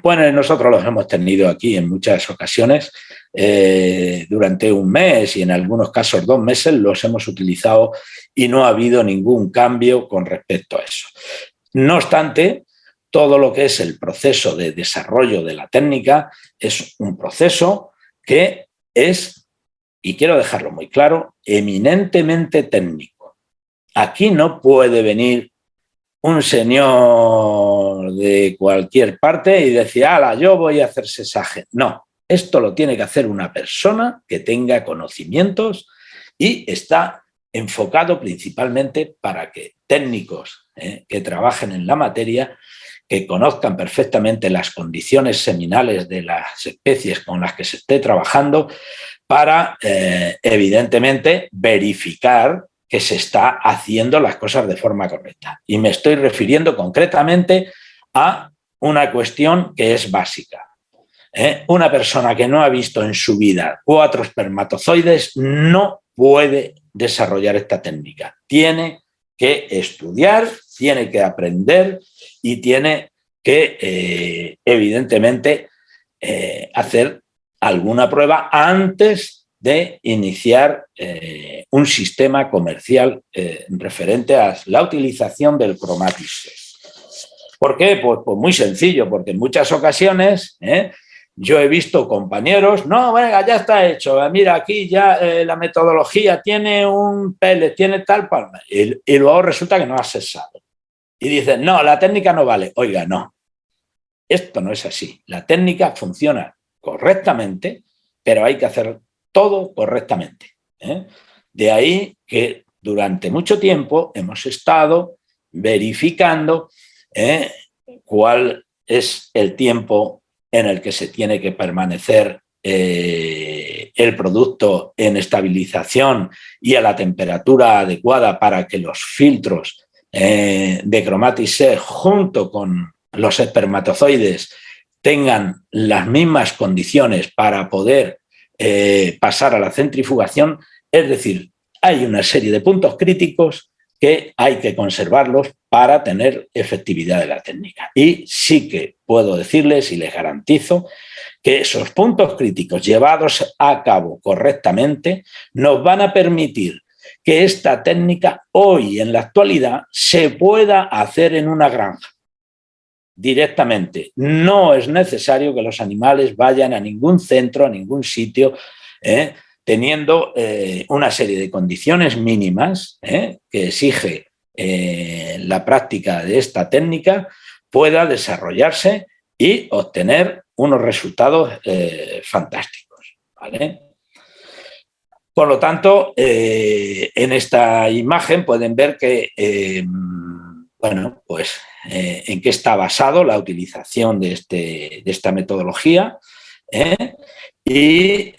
Bueno, nosotros los hemos tenido aquí en muchas ocasiones durante 1 mes y en algunos casos 2 meses los hemos utilizado y no ha habido ningún cambio con respecto a eso. No obstante, todo lo que es el proceso de desarrollo de la técnica es un proceso que es, y quiero dejarlo muy claro, eminentemente técnico. Aquí no puede venir un señor de cualquier parte y decir, ala, yo voy a hacer sesaje. No, esto lo tiene que hacer una persona que tenga conocimientos y está enfocado principalmente para que técnicos que trabajen en la materia que conozcan perfectamente las condiciones seminales de las especies con las que se esté trabajando para, evidentemente, verificar que se está haciendo las cosas de forma correcta. Y me estoy refiriendo concretamente a una cuestión que es básica. Una persona que no ha visto en su vida 4 espermatozoides no puede desarrollar esta técnica. Tiene que estudiar, tiene que aprender y tiene que, evidentemente, hacer alguna prueba antes de iniciar un sistema comercial referente a la utilización del Chromatis. ¿Por qué? Pues muy sencillo, porque en muchas ocasiones yo he visto compañeros, no, venga, ya está hecho, mira, aquí ya la metodología tiene un pellet, tiene tal palma, y luego resulta que no ha cesado. Y dicen, no, la técnica no vale. Oiga, no, esto no es así. La técnica funciona correctamente, pero hay que hacer todo correctamente. De ahí que durante mucho tiempo hemos estado verificando cuál es el tiempo en el que se tiene que permanecer el producto en estabilización y a la temperatura adecuada para que los filtros de Chromatis C junto con los espermatozoides tengan las mismas condiciones para poder pasar a la centrifugación. Es decir, hay una serie de puntos críticos que hay que conservarlos para tener efectividad de la técnica. Y sí que puedo decirles y les garantizo que esos puntos críticos llevados a cabo correctamente nos van a permitir que esta técnica hoy en la actualidad se pueda hacer en una granja directamente. No es necesario que los animales vayan a ningún centro, a ningún sitio, teniendo una serie de condiciones mínimas que exige la práctica de esta técnica, pueda desarrollarse y obtener unos resultados fantásticos, ¿vale? Por lo tanto, en esta imagen pueden ver que, bueno, pues en qué está basado la utilización de esta metodología y,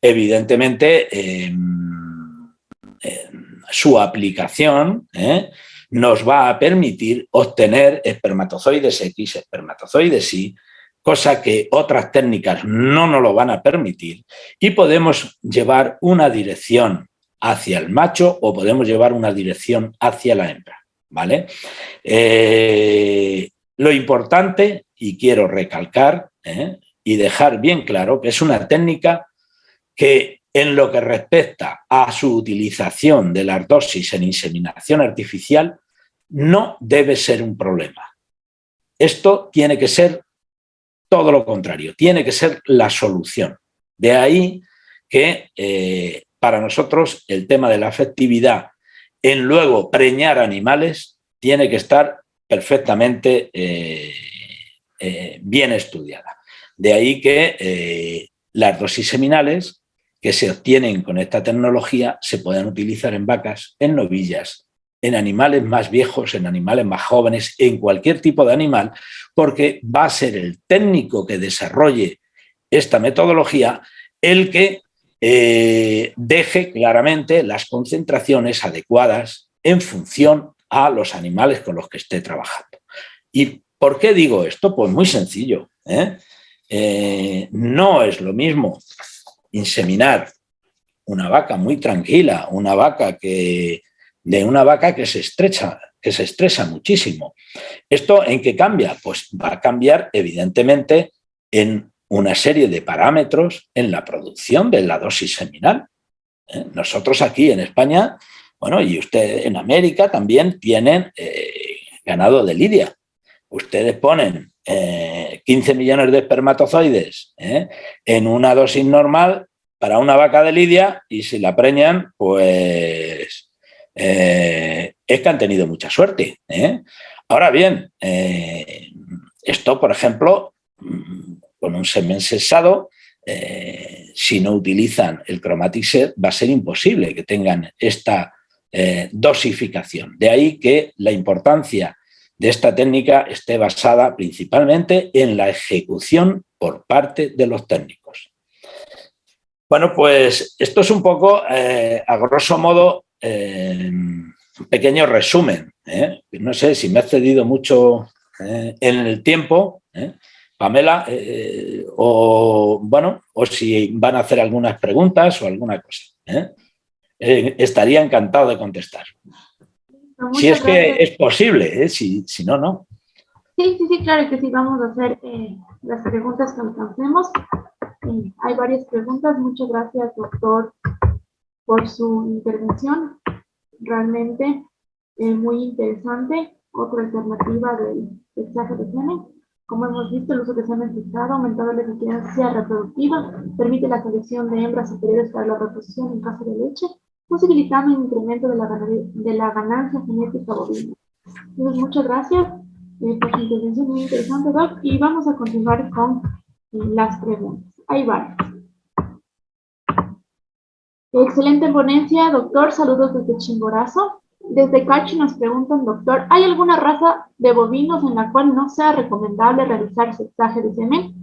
evidentemente, su aplicación nos va a permitir obtener espermatozoides X, espermatozoides Y, cosa que otras técnicas no nos lo van a permitir, y podemos llevar una dirección hacia el macho o podemos llevar una dirección hacia la hembra, ¿vale? Lo importante, y quiero recalcar y dejar bien claro, que es una técnica que en lo que respecta a su utilización de las dosis en inseminación artificial no debe ser un problema. Esto tiene que ser todo lo contrario, tiene que ser la solución. De ahí que para nosotros el tema de la efectividad en luego preñar animales tiene que estar perfectamente bien estudiada. De ahí que las dosis seminales que se obtienen con esta tecnología se puedan utilizar en vacas, en novillas, en animales más viejos, en animales más jóvenes, en cualquier tipo de animal, porque va a ser el técnico que desarrolle esta metodología el que deje claramente las concentraciones adecuadas en función a los animales con los que esté trabajando. ¿Y por qué digo esto? Pues muy sencillo. No es lo mismo inseminar una vaca muy tranquila, una vaca que se estresa muchísimo. ¿Esto en qué cambia? Pues va a cambiar evidentemente en una serie de parámetros en la producción de la dosis seminal. Nosotros aquí en España, bueno, y usted en América también tienen ganado de lidia. Ustedes ponen 15 millones de espermatozoides en una dosis normal para una vaca de lidia y si la preñan, pues es que han tenido mucha suerte. Ahora bien, esto, por ejemplo, con un semen sexado, si no utilizan el Chromatis C, va a ser imposible que tengan esta dosificación. De ahí que la importancia de esta técnica esté basada principalmente en la ejecución por parte de los técnicos. Bueno, pues esto es un poco, a grosso modo, un pequeño resumen. No sé si me he excedido mucho en el tiempo, Pamela, o si van a hacer algunas preguntas o alguna cosa. Estaría encantado de contestar. Si es que es posible, si no, no. Sí, claro que sí, vamos a hacer las preguntas que alcancemos. Hay varias preguntas. Muchas gracias, doctor, por su intervención. Realmente muy interesante. Otra alternativa del pesaje de semen. Como hemos visto, el uso de semen filtrado ha aumentado la eficiencia reproductiva, permite la selección de hembras superiores para la reposición en caso de leche, posibilitando un incremento de la ganancia genética bovina. Entonces, muchas gracias por su intervención, muy interesante, Doc, y vamos a continuar con las preguntas. Hay varias. Excelente ponencia, doctor. Saludos desde Chimborazo. Desde Cachi nos preguntan, doctor, ¿hay alguna raza de bovinos en la cual no sea recomendable realizar sexaje de semen?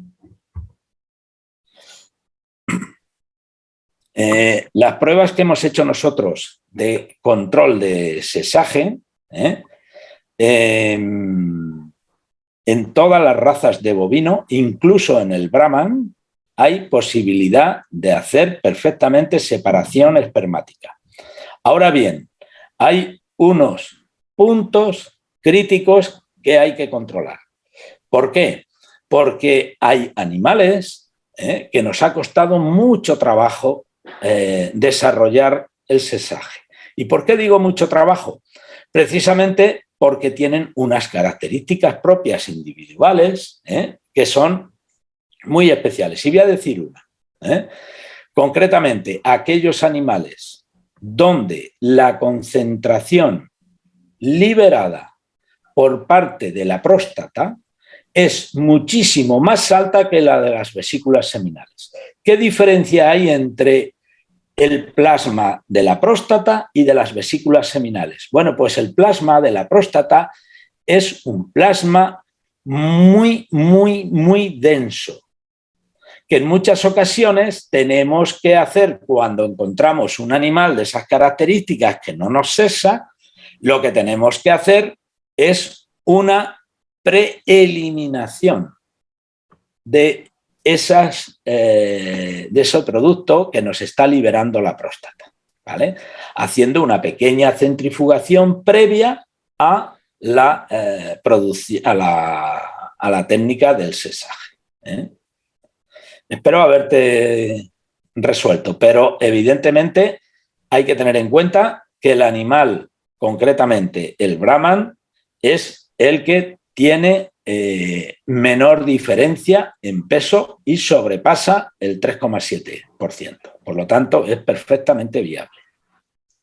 Las pruebas que hemos hecho nosotros de control de sexaje, en todas las razas de bovino, incluso en el Brahman, hay posibilidad de hacer perfectamente separación espermática. Ahora bien, hay unos puntos críticos que hay que controlar. ¿Por qué? Porque hay animales que nos ha costado mucho trabajo desarrollar el sexaje. ¿Y por qué digo mucho trabajo? Precisamente porque tienen unas características propias individuales que son muy especiales. Y voy a decir una. Concretamente, aquellos animales donde la concentración liberada por parte de la próstata es muchísimo más alta que la de las vesículas seminales. ¿Qué diferencia hay entre el plasma de la próstata y de las vesículas seminales? Bueno, pues el plasma de la próstata es un plasma muy, muy, muy denso, que en muchas ocasiones tenemos que hacer cuando encontramos un animal de esas características que no nos cesa, lo que tenemos que hacer es una preeliminación de ese producto que nos está liberando la próstata, ¿vale? Haciendo una pequeña centrifugación previa a la técnica del sexaje. Espero haberte resuelto, pero evidentemente hay que tener en cuenta que el animal, concretamente el Brahman, es el que tiene menor diferencia en peso y sobrepasa el 3,7%. Por lo tanto, es perfectamente viable.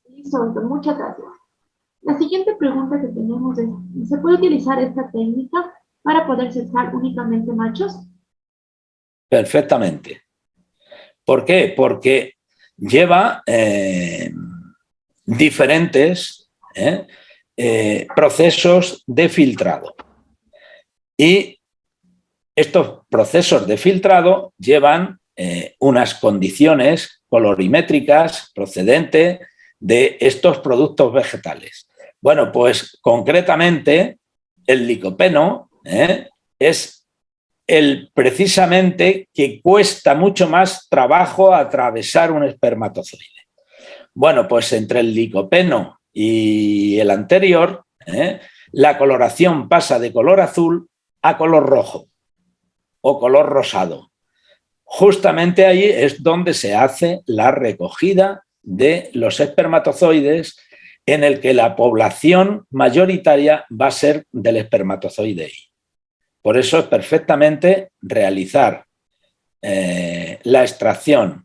Listo, muchas gracias. La siguiente pregunta que tenemos es, ¿se puede utilizar esta técnica para poder sexar únicamente machos? Perfectamente. ¿Por qué? Porque lleva diferentes procesos de filtrado. Y estos procesos de filtrado llevan unas condiciones colorimétricas procedentes de estos productos vegetales. Bueno, pues concretamente el licopeno es precisamente que cuesta mucho más trabajo atravesar un espermatozoide. Bueno, pues entre el licopeno y el anterior, la coloración pasa de color azul a color rojo o color rosado. Justamente ahí es donde se hace la recogida de los espermatozoides, en el que la población mayoritaria va a ser del espermatozoide Y. Por eso es perfectamente realizar la extracción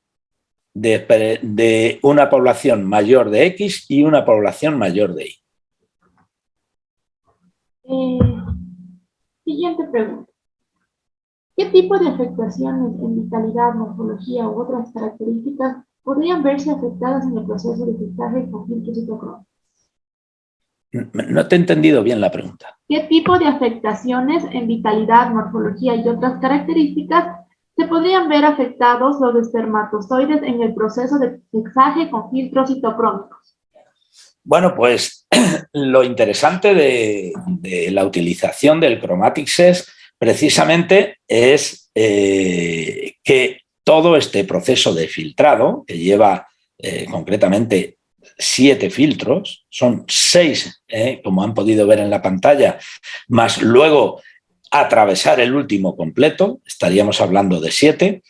de una población mayor de X y una población mayor de Y. Siguiente pregunta. ¿Qué tipo de afectaciones en vitalidad, morfología u otras características podrían verse afectadas en el proceso de sexaje con filtros citocrónicos? No te he entendido bien la pregunta. ¿Qué tipo de afectaciones en vitalidad, morfología y otras características se podrían ver afectados los espermatozoides en el proceso de sexaje con filtros citocrómicos? Bueno, pues lo interesante de la utilización del Chromatics precisamente es que todo este proceso de filtrado, que lleva concretamente 7 filtros, son 6, como han podido ver en la pantalla, más luego atravesar el último completo, estaríamos hablando de 7,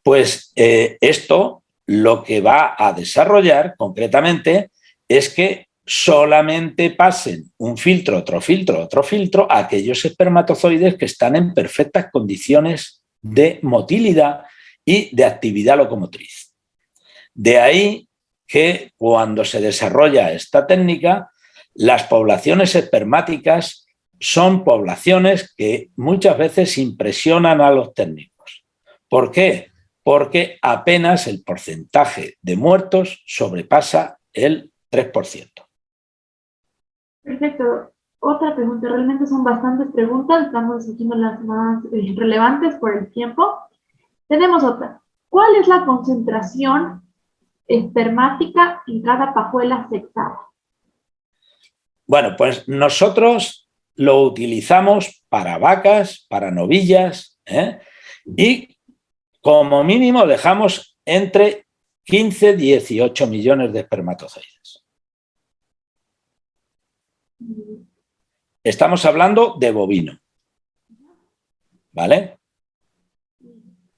pues esto lo que va a desarrollar concretamente es que solamente pasen un filtro, otro filtro, otro filtro a aquellos espermatozoides que están en perfectas condiciones de motilidad y de actividad locomotriz. De ahí que cuando se desarrolla esta técnica, las poblaciones espermáticas son poblaciones que muchas veces impresionan a los técnicos. ¿Por qué? Porque apenas el porcentaje de muertos sobrepasa el 3%. Perfecto. Otra pregunta, realmente son bastantes preguntas, estamos haciendo las más relevantes por el tiempo. Tenemos otra. ¿Cuál es la concentración espermática en cada pajuela sexada? Bueno, pues nosotros lo utilizamos para vacas, para novillas, y como mínimo dejamos entre 15 y 18 millones de espermatozoides. Estamos hablando de bovino, ¿vale?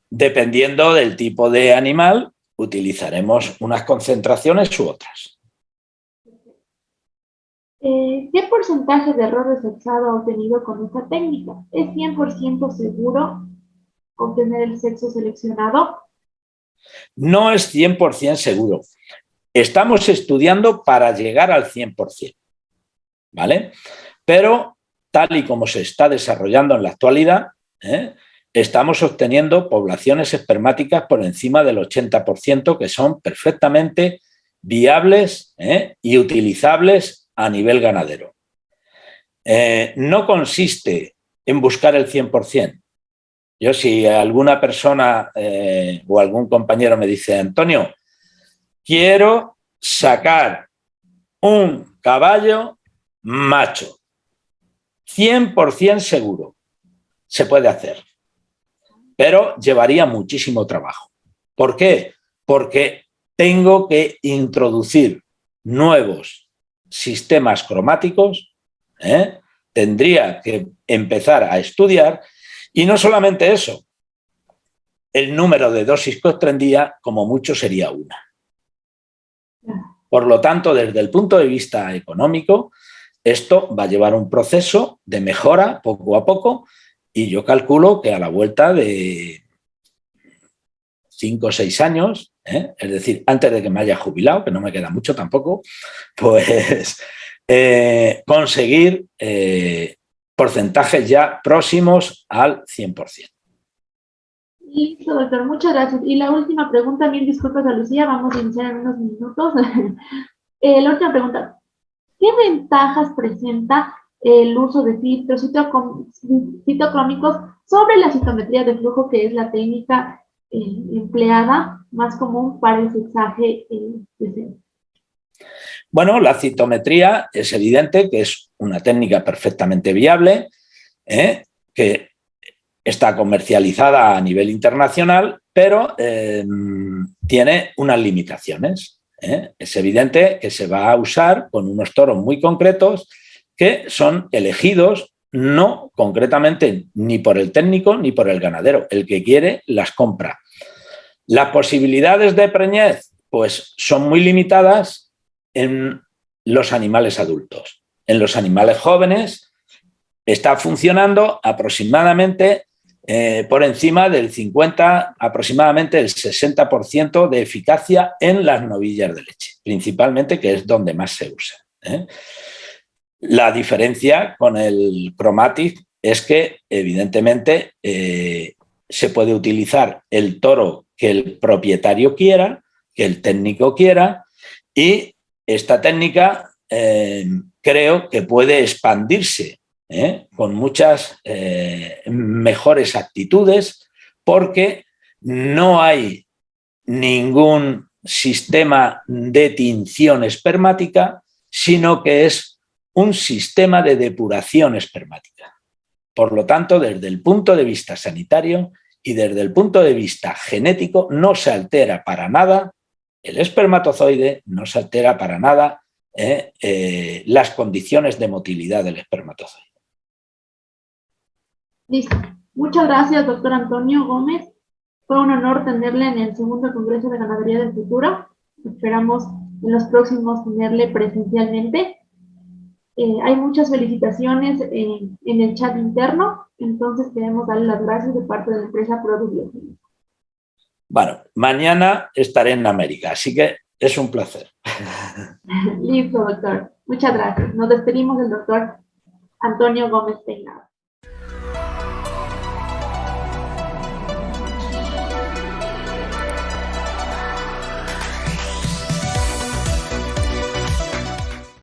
Dependiendo del tipo de animal, utilizaremos unas concentraciones u otras. ¿Qué porcentaje de error de sexado ha obtenido con esta técnica? ¿Es 100% seguro obtener el sexo seleccionado? No es 100% seguro. Estamos estudiando para llegar al 100%, ¿vale? Pero tal y como se está desarrollando en la actualidad, estamos obteniendo poblaciones espermáticas por encima del 80%, que son perfectamente viables y utilizables a nivel ganadero. No consiste en buscar el 100%. Yo, si alguna persona o algún compañero me dice, Antonio, quiero sacar un caballo macho, 100% seguro, se puede hacer, pero llevaría muchísimo trabajo. ¿Por qué? Porque tengo que introducir nuevos sistemas cromáticos, tendría que empezar a estudiar, y no solamente eso, el número de dosis que obtendría como mucho sería una. Por lo tanto, desde el punto de vista económico, esto va a llevar un proceso de mejora poco a poco, y yo calculo que a la vuelta de 5 o 6 años, es decir, antes de que me haya jubilado, que no me queda mucho tampoco, pues conseguir porcentajes ya próximos al 100%. Listo, doctor, muchas gracias. Y la última pregunta, mil disculpas a Lucía, vamos a iniciar en unos minutos. La última pregunta, ¿qué ventajas presenta el uso de filtros citocrómicos sobre la citometría de flujo, que es la técnica empleada más común para el sexaje de semen? Bueno, la citometría es evidente que es una técnica perfectamente viable, que está comercializada a nivel internacional, pero tiene unas limitaciones. Es evidente que se va a usar con unos toros muy concretos que son elegidos no concretamente ni por el técnico ni por el ganadero. El que quiere las compra. Las posibilidades de preñez pues son muy limitadas en los animales adultos. En los animales jóvenes está funcionando aproximadamente por encima del 50, aproximadamente el 60% de eficacia en las novillas de leche, principalmente, que es donde más se usa. La diferencia con el Chromatics es que, evidentemente, se puede utilizar el toro que el propietario quiera, que el técnico quiera, y esta técnica creo que puede expandirse con muchas mejores actitudes, porque no hay ningún sistema de tinción espermática, sino que es un sistema de depuración espermática. Por lo tanto, desde el punto de vista sanitario y desde el punto de vista genético, no se altera para nada el espermatozoide, no se altera para nada las condiciones de motilidad del espermatozoide. Listo. Muchas gracias, doctor Antonio Gómez. Fue un honor tenerle en el segundo Congreso de Ganadería del Futuro. Esperamos en los próximos tenerle presencialmente. Hay muchas felicitaciones en el chat interno, entonces queremos darle las gracias de parte de la empresa Product. Bueno, mañana estaré en América, así que es un placer. Listo, doctor. Muchas gracias. Nos despedimos del doctor Antonio Gómez Peinado.